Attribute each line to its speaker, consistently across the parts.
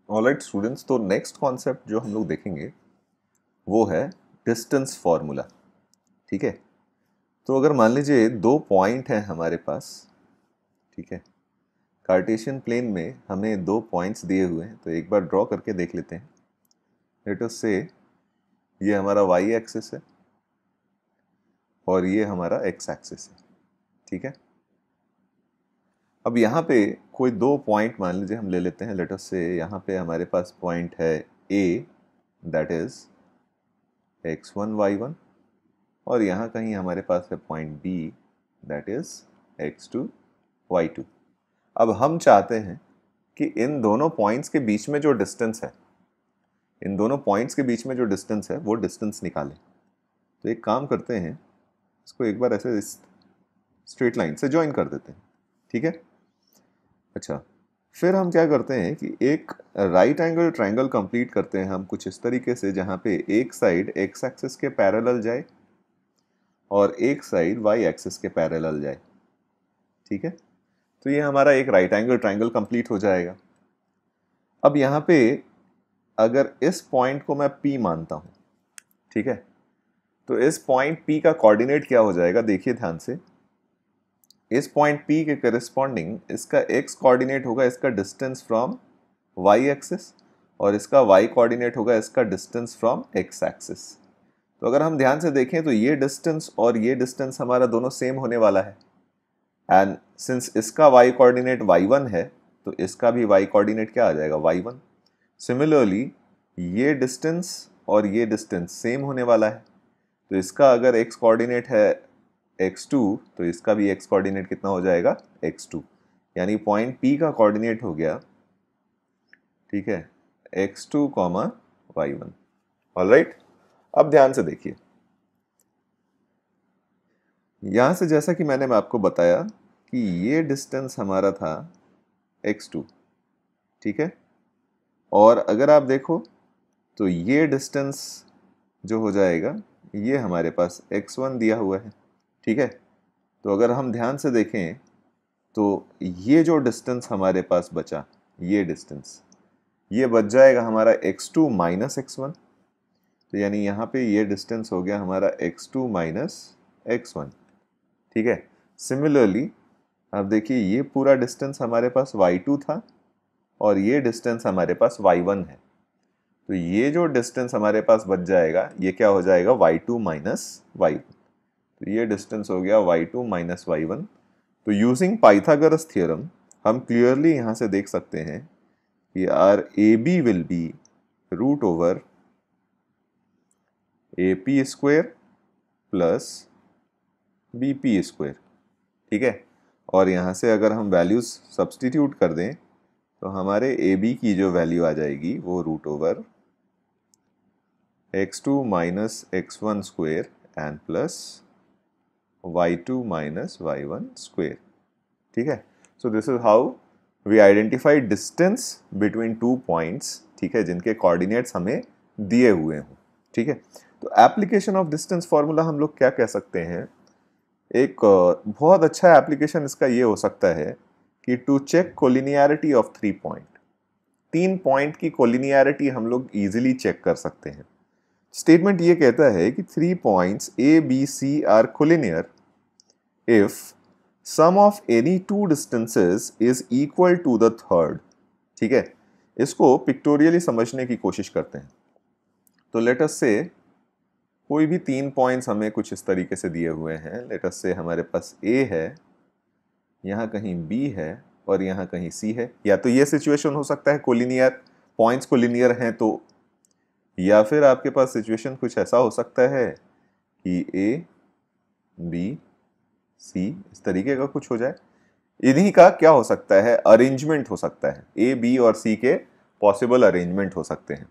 Speaker 1: Alright students, तो next concept जो हम लोग देखेंगे वो है डिस्टेंस फॉर्मूला। ठीक है, तो अगर मान लीजिए दो पॉइंट हैं हमारे पास, ठीक है, कार्टेशियन प्लेन में हमें दो पॉइंट्स दिए हुए हैं, तो एक बार ड्रॉ करके देख लेते हैं। लेट अस से ये हमारा वाई एक्सिस है और ये हमारा एक्स एक्सिस है। ठीक है, अब यहाँ पे कोई दो पॉइंट मान लीजिए हम ले लेते हैं। लेट अस से यहाँ पे हमारे पास पॉइंट है ए, दैट इज x1 y1, और यहाँ कहीं हमारे पास है point B, that is x2 y2। अब हम चाहते हैं कि इन दोनों पॉइंट्स के बीच में जो डिस्टेंस है, इन दोनों पॉइंट्स के बीच में जो डिस्टेंस है वो डिस्टेंस निकालें। तो एक काम करते हैं, इसको एक बार ऐसे स्ट्रेट लाइन से ज्वाइन कर देते हैं। ठीक है, अच्छा, फिर हम क्या करते हैं कि एक राइट एंगल ट्रायंगल कंप्लीट करते हैं हम कुछ इस तरीके से, जहाँ पे एक साइड एक्स एक्सिस के पैरेलल जाए और एक साइड वाई एक्सिस के पैरेलल जाए। ठीक है, तो ये हमारा एक राइट एंगल ट्रायंगल कंप्लीट हो जाएगा। अब यहाँ पे अगर इस पॉइंट को मैं P मानता हूँ, ठीक है, तो इस पॉइंट P का कोऑर्डिनेट क्या हो जाएगा, देखिए ध्यान से। इस पॉइंट P के करस्पॉन्डिंग इसका x कोऑर्डिनेट होगा इसका डिस्टेंस फ्रॉम y एक्सिस, और इसका y कोऑर्डिनेट होगा इसका डिस्टेंस फ्रॉम x एक्सिस। तो अगर हम ध्यान से देखें तो ये डिस्टेंस और ये डिस्टेंस हमारा दोनों सेम होने वाला है, एंड सिंस इसका y कोऑर्डिनेट y1 है तो इसका भी y कोऑर्डिनेट क्या आ जाएगा, y1। सिमिलरली ये डिस्टेंस और ये डिस्टेंस सेम होने वाला है, तो इसका अगर x कोऑर्डिनेट है x2 तो इसका भी x कोऑर्डिनेट कितना हो जाएगा, x2। यानी पॉइंट P का कोऑर्डिनेट हो गया, ठीक है, x2, y1। ऑलराइट, अब ध्यान से देखिए, यहां से जैसा कि मैंने आपको बताया कि ये डिस्टेंस हमारा था x2, ठीक है, और अगर आप देखो तो ये डिस्टेंस जो हो जाएगा ये हमारे पास x1 दिया हुआ है। ठीक है, तो अगर हम ध्यान से देखें तो ये जो डिस्टेंस हमारे पास बचा, ये डिस्टेंस ये बच जाएगा हमारा x2 माइनस x1। तो यानी यहाँ पे ये डिस्टेंस हो गया हमारा x2 माइनस x1। ठीक है, सिमिलरली अब देखिए ये पूरा डिस्टेंस हमारे पास y2 था और ये डिस्टेंस हमारे पास y1 है, तो ये जो डिस्टेंस हमारे पास बच जाएगा ये क्या हो जाएगा, y2 माइनस y1। तो ये डिस्टेंस हो गया y2 माइनस y1। तो यूजिंग पाइथागोरस थ्योरम हम क्लियरली यहाँ से देख सकते हैं कि R A B will be root over A P square plus B P square. ठीक है, और यहाँ से अगर हम वैल्यूज सब्सटीट्यूट कर दें तो हमारे ए बी की जो वैल्यू आ जाएगी वो root over x2 minus x1 square and plus y2 minus y1 square. ठीक है, so this is how we identify distance between two points, ठीक है, जिनके कोऑर्डिनेट्स हमें दिए हुए हों। ठीक है, तो एप्लीकेशन ऑफ डिस्टेंस फॉर्मूला हम लोग क्या कह सकते हैं, एक बहुत अच्छा एप्लीकेशन इसका ये हो सकता है कि to check collinearity of 3 point, 3 point की कोलिनियरिटी हम लोग इजीली चेक कर सकते हैं। स्टेटमेंट ये कहता है कि 3 points A B C are collinear if sum of any 2 distances is equal to the third. ठीक है, इसको पिक्टोरियली समझने की कोशिश करते हैं। तो लेट अस से कोई भी 3 पॉइंट्स हमें कुछ इस तरीके से दिए हुए हैं। लेट अस से हमारे पास ए है, यहाँ कहीं बी है और यहाँ कहीं सी है। या तो ये सिचुएशन हो सकता है कोलिनियर, पॉइंट्स कोलिनियर हैं तो, या फिर आपके पास सिचुएशन कुछ ऐसा हो सकता है कि ए बी सी इस तरीके का कुछ हो जाए। इन्हीं का क्या हो सकता है, अरेंजमेंट हो सकता है, ए बी और सी के पॉसिबल अरेंजमेंट हो सकते हैं।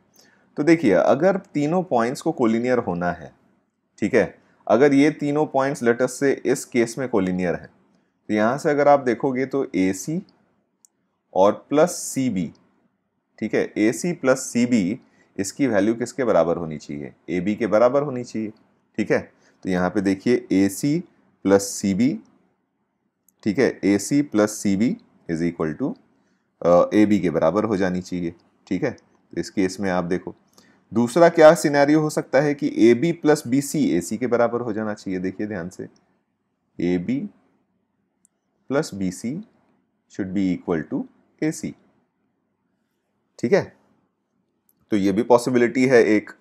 Speaker 1: तो देखिए, अगर तीनों पॉइंट्स को कोलिनियर होना है, ठीक है, अगर ये तीनों पॉइंट्स लेट अस से इस केस में कोलिनियर हैं, तो यहाँ से अगर आप देखोगे तो ए सी और प्लस सी बी, ठीक है, A C plus C B, इसकी वैल्यू किसके बराबर होनी चाहिए, ए बी के बराबर होनी चाहिए। ठीक है, तो यहाँ पे देखिए ए सी प्लस सी बी, ठीक है, A C plus C B is equal to A B के बराबर हो जानी चाहिए। ठीक है, तो इस केस में आप देखो दूसरा क्या सिनेरियो हो सकता है कि A B plus B C A C के बराबर हो जाना चाहिए। देखिए ध्यान से, A B plus B C should be equal to A C. ठीक है, तो ये भी पॉसिबिलिटी है एक।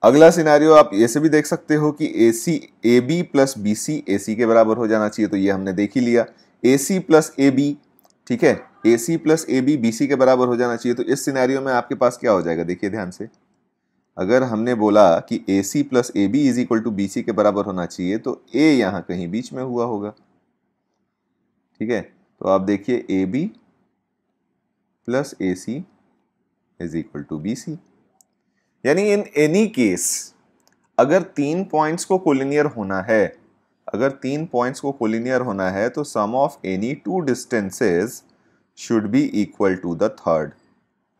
Speaker 1: अगला सिनेरियो आप ऐसे भी देख सकते हो कि A C A B plus B C A C के बराबर हो जाना चाहिए, तो ये हमने देख ही लिया। ए सी प्लस ए बी, ठीक है, A C plus A B B C के बराबर हो जाना चाहिए। तो इस सिनेरियो में आपके पास क्या हो जाएगा, देखिए ध्यान से, अगर हमने बोला कि A C plus A B is equal to B C के बराबर होना चाहिए, तो ए यहां कहीं बीच में हुआ होगा। ठीक है, तो आप देखिए A B plus A C is equal to B C, यानी इन एनी केस अगर 3 पॉइंट्स को कोलिनियर होना है, अगर 3 पॉइंट्स को कोलिनियर होना है, तो sum of any 2 distances should be equal to the third.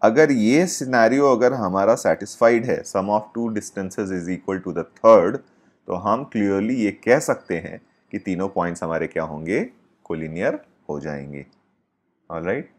Speaker 1: अगर ये सिनेरियो अगर हमारा सेटिस्फाइड है, sum of 2 distances is equal to the third, तो हम क्लियरली ये कह सकते हैं कि तीनों पॉइंट्स हमारे क्या होंगे, कोलिनियर हो जाएंगे। ऑलराइट।